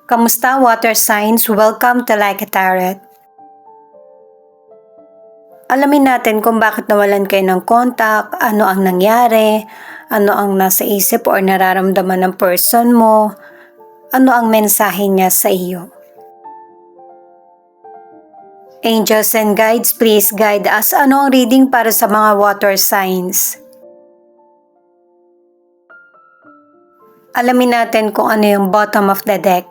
Kamusta water signs? Welcome to Like a Tarot. Alamin natin kung bakit nawalan kayo ng contact, ano ang nangyari, ano ang nasa isip or nararamdaman ng person mo, ano ang mensahe niya sa iyo. Angels and guides, please guide us. Ano ang reading para sa mga water signs? Alamin natin kung ano yung bottom of the deck.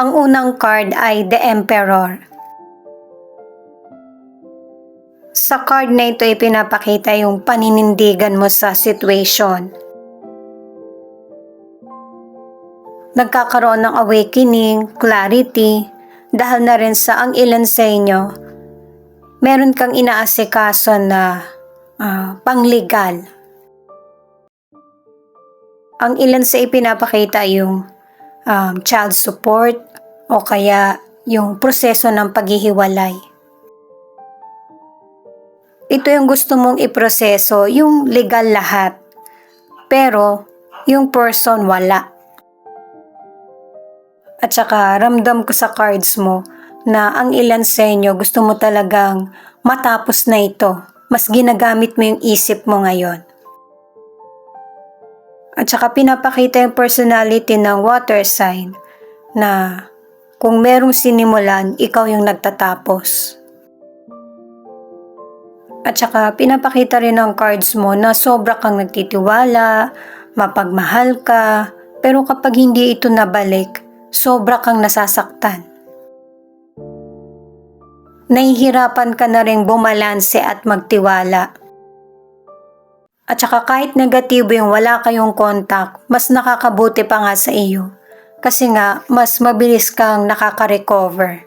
Ang unang card ay The Emperor. Sa card na ito ay pinapakita yung paninindigan mo sa situation. Nagkakaroon ng awakening, clarity, dahil na rin sa ang ilan sa inyo, meron kang inaasikaso na panglegal. Ang ilan sa ipinapakita yung child support o kaya yung proseso ng paghihiwalay. Ito yung gusto mong iproseso, yung legal lahat. Pero yung person wala. At saka ramdam ko sa cards mo na ang ilan sa inyo gusto mo talagang matapos na ito. Mas ginagamit mo yung isip mo ngayon. At saka pinapakita yung personality ng water sign na kung merong sinimulan, ikaw yung nagtatapos. At saka pinapakita rin ng cards mo na sobra kang nagtitiwala, mapagmahal ka, pero kapag hindi ito nabalik, sobra kang nasasaktan. Nahihirapan ka na rin bumalanse at magtiwala. At saka kahit negatibo yung wala kayong contact, mas nakakabuti pa nga sa iyo. Kasi nga, mas mabilis kang nakaka-recover.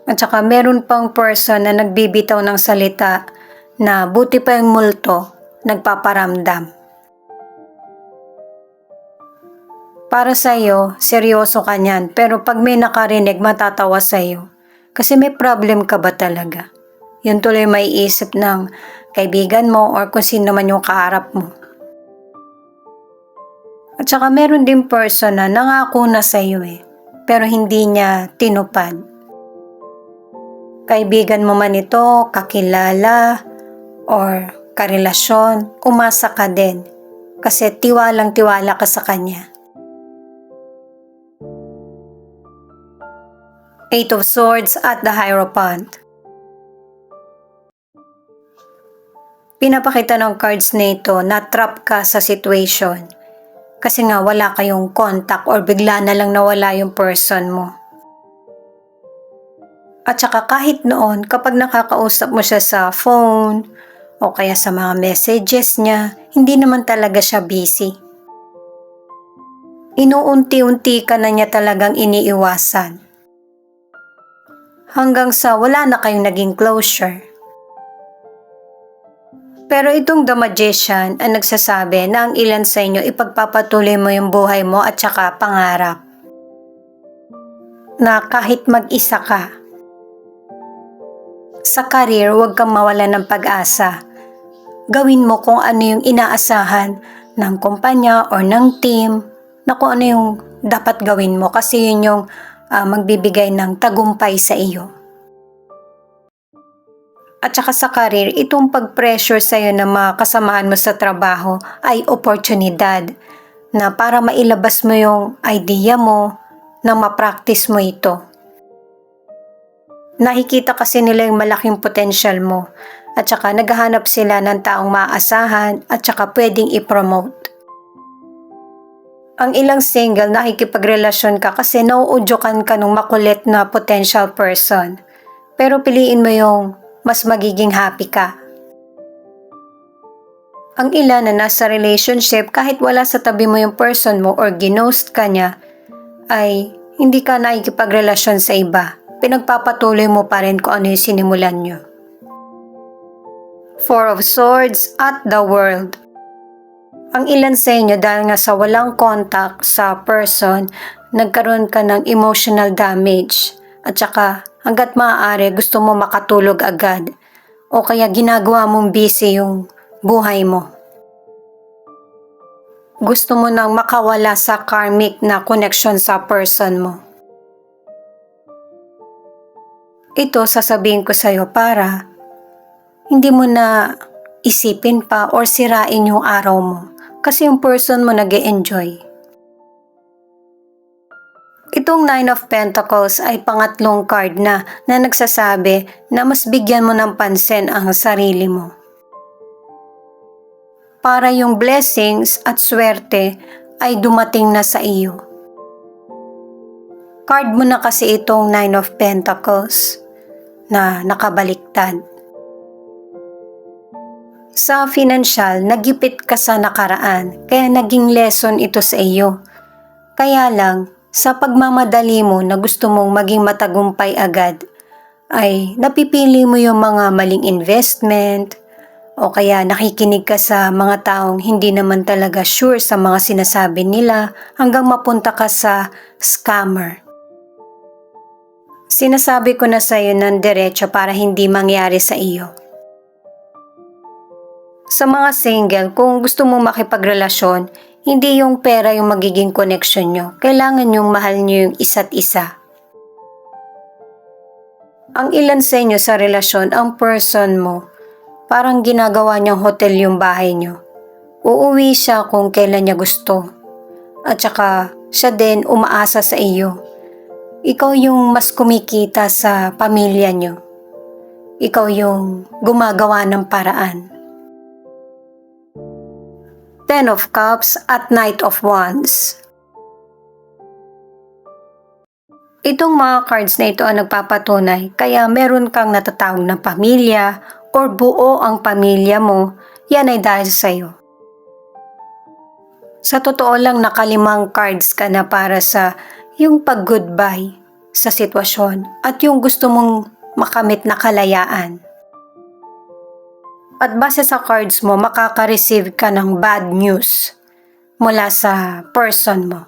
At saka meron pang person na nagbibitaw ng salita na buti pa yung multo, nagpaparamdam. Para sa iyo, seryoso ka niyan, pero pag may nakarinig, matatawa sa iyo. Kasi may problem ka ba talaga? Yun tuloy may isip ng kaibigan mo or kung sino man yung kaharap mo. At saka meron din person na nangako na sa iyo pero hindi niya tinupad. Kaibigan mo man ito, kakilala, or karelasyon, umasa ka din kasi tiwalang-tiwala ka sa kanya. Eight of Swords at the Hierophant. Pinapakita ng cards na ito na trap ka sa situation kasi nga wala kayong contact or bigla na lang nawala yung person mo. At saka kahit noon kapag nakakausap mo siya sa phone o kaya sa mga messages niya, hindi naman talaga siya busy. Inuunti-unti ka na niya talagang iniiwasan. Hanggang sa wala na kayong naging closure. Pero itong The Magician ang nagsasabi na ang ilan sa inyo ipagpapatuloy mo yung buhay mo at saka pangarap. Na kahit mag-isa ka. Sa career, huwag kang mawala ng pag-asa. Gawin mo kung ano yung inaasahan ng kumpanya or ng team na kung ano yung dapat gawin mo kasi yun yung magbibigay ng tagumpay sa iyo. At saka sa career, itong pag-pressure sa'yo ng mga kasamahan mo sa trabaho ay oportunidad na para mailabas mo yung idea mo na ma-practice mo ito. Nakikita kasi nila yung malaking potential mo at saka naghahanap sila ng taong maaasahan at saka pwedeng i-promote. Ang ilang single nakikipagrelasyon ka kasi nauudyokan ka ng makulit na potential person. Pero piliin mo yung mas magiging happy ka. Ang ilan na nasa relationship kahit wala sa tabi mo yung person mo or ginost ka niya ay hindi ka nakikipagrelasyon sa iba. Pinagpapatuloy mo pa rin kung ano yung sinimulan nyo. Four of Swords at the World. Ang ilan sa inyo dahil nga sa walang contact sa person, nagkaroon ka ng emotional damage at saka hanggat maaari gusto mo makatulog agad o kaya ginagawa mong busy yung buhay mo. gusto mo nang makawala sa karmic na connection sa person mo. Ito sasabihin ko sa'yo para hindi mo na isipin pa or sirain yung araw mo kasi yung person mo nag-e-enjoy. Itong Nine of Pentacles ay pangatlong card na nagsasabi na mas bigyan mo ng pansin ang sarili mo. Para yung blessings at swerte ay dumating na sa iyo. Card mo na kasi itong Nine of Pentacles na nakabaliktad. Sa financial, nagipit ka sa nakaraan kaya naging lesson ito sa iyo. Kaya lang, sa pagmamadali mo na gusto mong maging matagumpay agad, ay napipili mo yung mga maling investment o kaya nakikinig ka sa mga taong hindi naman talaga sure sa mga sinasabi nila hanggang mapunta ka sa scammer. Sinasabi ko na sa iyo ng diretso para hindi mangyari sa iyo. Sa mga single, kung gusto mong makipagrelasyon, hindi yung pera yung magiging connection nyo. Kailangan yung mahal nyo yung isa't isa. Ang ilan sa inyo sa relasyon, ang person mo, parang ginagawa niyang hotel yung bahay nyo. Uuwi siya kung kailan niya gusto. At saka siya din umaasa sa iyo. Ikaw yung mas kumikita sa pamilya nyo. Ikaw yung gumagawa ng paraan. Ten of Cups at Knight of Wands. Itong mga cards na ito ang nagpapatunay kaya meron kang natatawag na pamilya or buo ang pamilya mo, yan ay dahil sa iyo. Sa totoo lang nakalimang cards ka na para sa yung pag-goodbye sa sitwasyon at yung gusto mong makamit na kalayaan. At base sa cards mo, makaka-receive ka ng bad news mula sa person mo.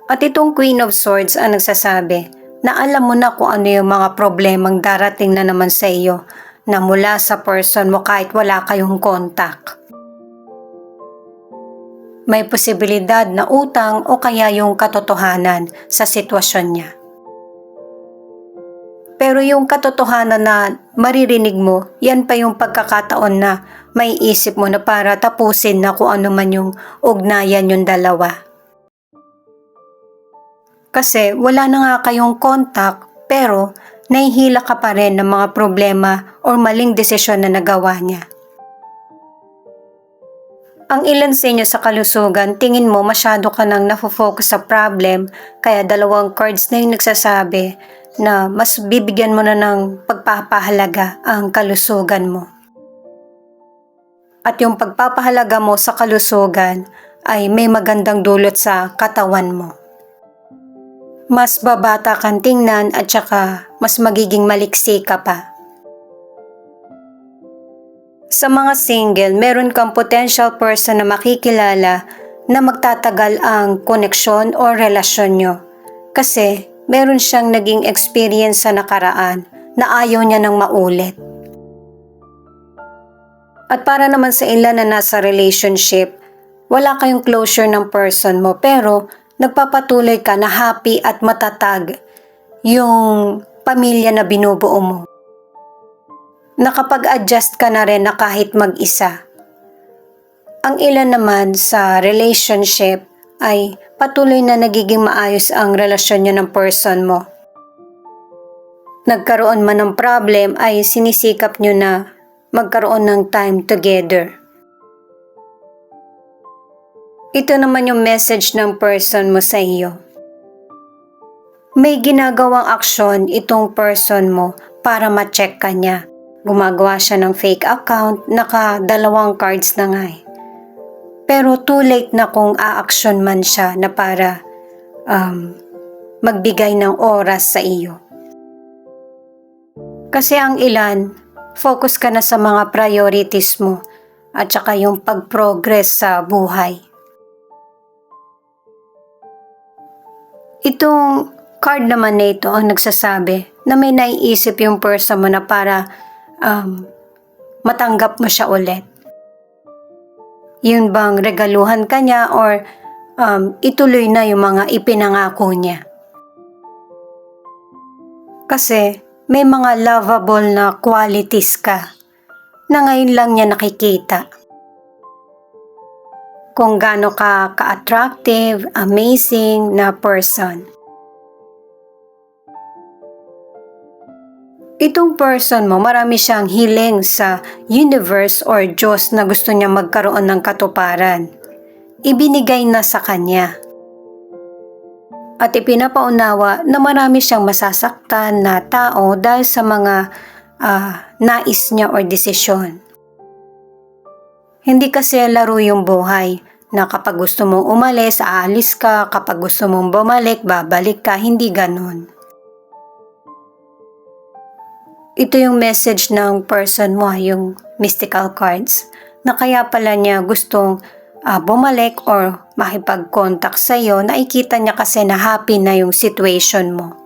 At itong Queen of Swords ang nagsasabi na alam mo na kung ano yung mga problemang darating na naman sa iyo na mula sa person mo kahit wala kayong contact. May posibilidad na utang o kaya yung katotohanan sa sitwasyon niya. Pero yung katotohanan na maririnig mo, yan pa yung pagkakataon na may isip mo na para tapusin na kung ano man yung ugnayan yung dalawa. Kasi wala na nga kayong contact pero nahihila ka pa rin ng mga problema o maling desisyon na nagawa niya. Ang ilan sa inyo sa kalusugan, tingin mo masyado ka nang nafo-focus sa problem kaya dalawang cards na yung nagsasabi na mas bibigyan mo na ng pagpapahalaga ang kalusugan mo. At yung pagpapahalaga mo sa kalusugan ay may magandang dulot sa katawan mo. Mas babata kang tingnan at saka mas magiging maliksi ka pa. Sa mga single, meron kang potential person na makikilala na magtatagal ang koneksyon o relasyon nyo. Kasi meron siyang naging experience sa nakaraan na ayaw niya nang maulit. At para naman sa ilan na nasa relationship, wala kayong closure ng person mo pero nagpapatuloy ka na happy at matatag yung pamilya na binubuo mo. Nakapag-adjust ka na rin na kahit mag-isa. Ang ilan naman sa relationship ay patuloy na nagiging maayos ang relasyon niyo ng person mo. Nagkaroon man ng problem ay sinisikap niyo na magkaroon ng time together. Ito naman yung message ng person mo sa iyo. May ginagawang aksyon itong person mo para ma-check ka niya. Gumagawa siya ng fake account, naka-2 cards na nga eh. Pero too late na kung a-action man siya na para magbigay ng oras sa iyo. Kasi ang ilan, focus ka na sa mga priorities mo at saka yung pag-progress sa buhay. Itong card naman na ito ang nagsasabi na may naiisip yung person mo na para matanggap mo siya ulit. Yun bang regaluhan ka niya or ituloy na yung mga ipinangako niya? Kasi may mga lovable na qualities ka na ngayon lang niya nakikita. Kung gaano ka ka-attractive, amazing na person. Itong person mo, marami siyang hiling sa universe or Diyos na gusto niya magkaroon ng katuparan. Ibinigay na sa kanya. At ipinapaunawa na marami siyang masasaktan na tao dahil sa mga nais niya or desisyon. Hindi kasi laro yung buhay na kapag gusto mong umalis, aalis ka, kapag gusto mong bumalik, babalik ka, hindi ganun. Ito yung message ng person mo, yung mystical cards, na kaya pala niya gustong bumalik or makipag-contact sa'yo, nakikita niya kasi na happy na yung situation mo.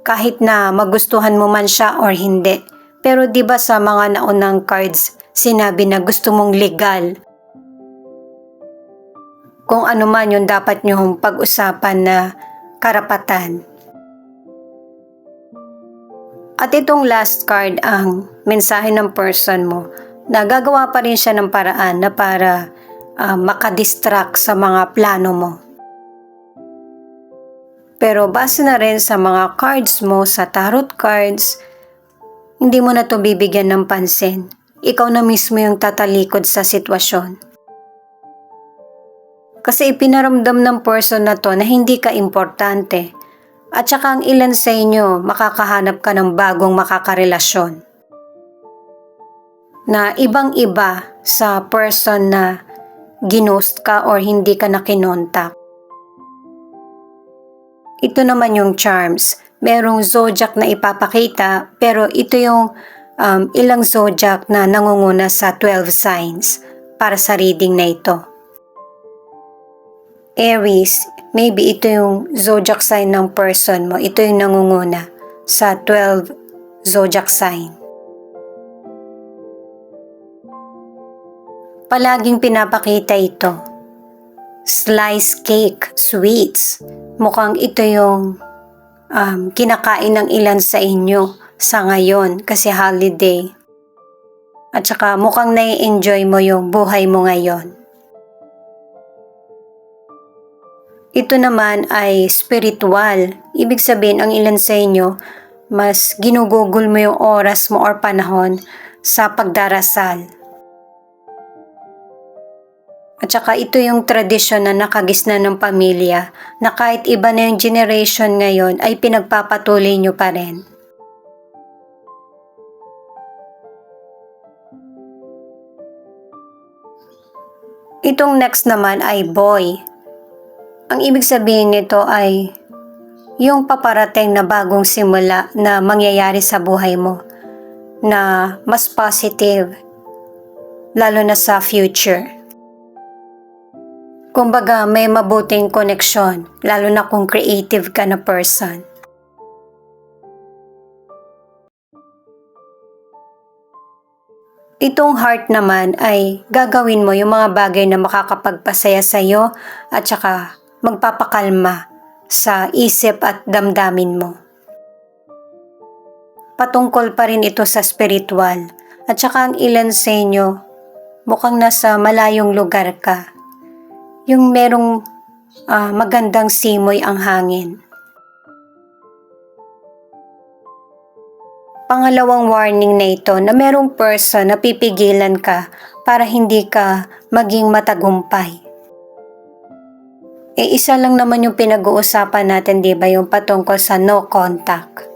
Kahit na magustuhan mo man siya or hindi. Pero di ba sa mga naunang cards, sinabi na gusto mong legal. Kung ano man yung dapat niyong pag-usapan na karapatan. At itong last card ang mensahe ng person mo na gagawa pa rin siya ng paraan na para makadistract sa mga plano mo. Pero base na rin sa mga cards mo, sa tarot cards, hindi mo na to bibigyan ng pansin. Ikaw na mismo yung tatalikod sa sitwasyon. Kasi ipinaramdam ng person na to na hindi ka importante. At saka ang ilan sa inyo, makakahanap ka ng bagong makakarelasyon. Na ibang-iba sa person na ginost ka or hindi ka na kinontak. Ito naman yung charms. Merong zodiac na ipapakita, pero ito yung ilang zodiac na nangunguna sa 12 signs para sa reading na ito. Aries, maybe ito yung zodiac sign ng person mo. Ito yung nangunguna sa 12 zodiac sign. Palaging pinapakita ito. Slice cake, sweets. Mukhang ito yung kinakain ng ilan sa inyo sa ngayon kasi holiday. At saka mukhang nai-enjoy mo yung buhay mo ngayon. Ito naman ay spiritual. Ibig sabihin, ang ilan sa inyo, mas ginugugol mo yung oras mo or panahon sa pagdarasal. At saka ito yung tradisyon na nakagisna ng pamilya na kahit iba na yung generation ngayon ay pinagpapatuloy nyo pa rin. Itong next naman ay boy. Ang ibig sabihin nito ay yung paparating na bagong simula na mangyayari sa buhay mo na mas positive, lalo na sa future. Kumbaga may mabuting koneksyon, lalo na kung creative ka na person. Itong heart naman ay gagawin mo yung mga bagay na makakapagpasaya sa iyo at saka magpapakalma sa isip at damdamin mo. Patungkol pa rin ito sa spiritual at saka ang ilan sa inyo mukhang nasa malayong lugar ka. Yung merong magandang simoy ang hangin. Pangalawang warning na ito na merong person na pipigilan ka para hindi ka maging matagumpay. Isa lang naman yung pinag-uusapan natin, di ba, yung patungkol sa no contact.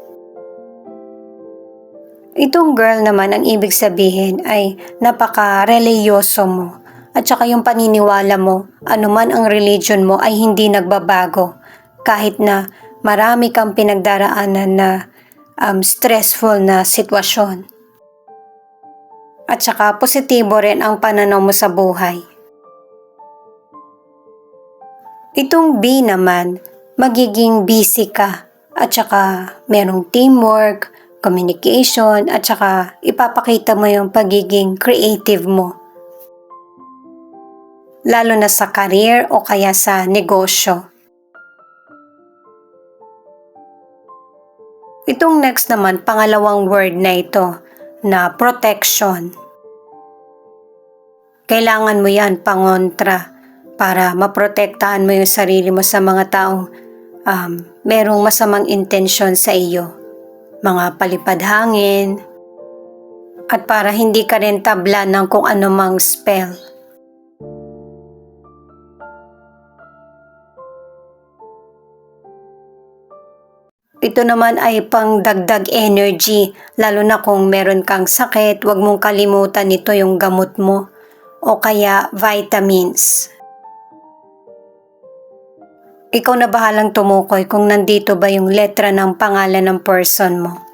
Itong girl naman, ang ibig sabihin ay napaka-religyoso mo. At saka yung paniniwala mo, anuman ang religion mo ay hindi nagbabago. Kahit na marami kang pinagdaraanan na stressful na sitwasyon. At saka positibo rin ang pananaw mo sa buhay. Itong B naman, magiging busy ka at saka merong teamwork, communication at saka ipapakita mo yung pagiging creative mo. lalo na sa career o kaya sa negosyo. Itong next naman, pangalawang word na ito, na protection. Kailangan mo yan pangontra para maprotektahan mo yung sarili mo sa mga taong merong masamang intensyon sa iyo. Mga palipad hangin, at para hindi ka rin tabla ng kung anumang spell. Ito naman ay pang dagdag energy, lalo na kung meron kang sakit, huwag mong kalimutan ito yung gamot mo o kaya vitamins. Ikaw na bahalang tumukoy kung nandito ba yung letra ng pangalan ng person mo.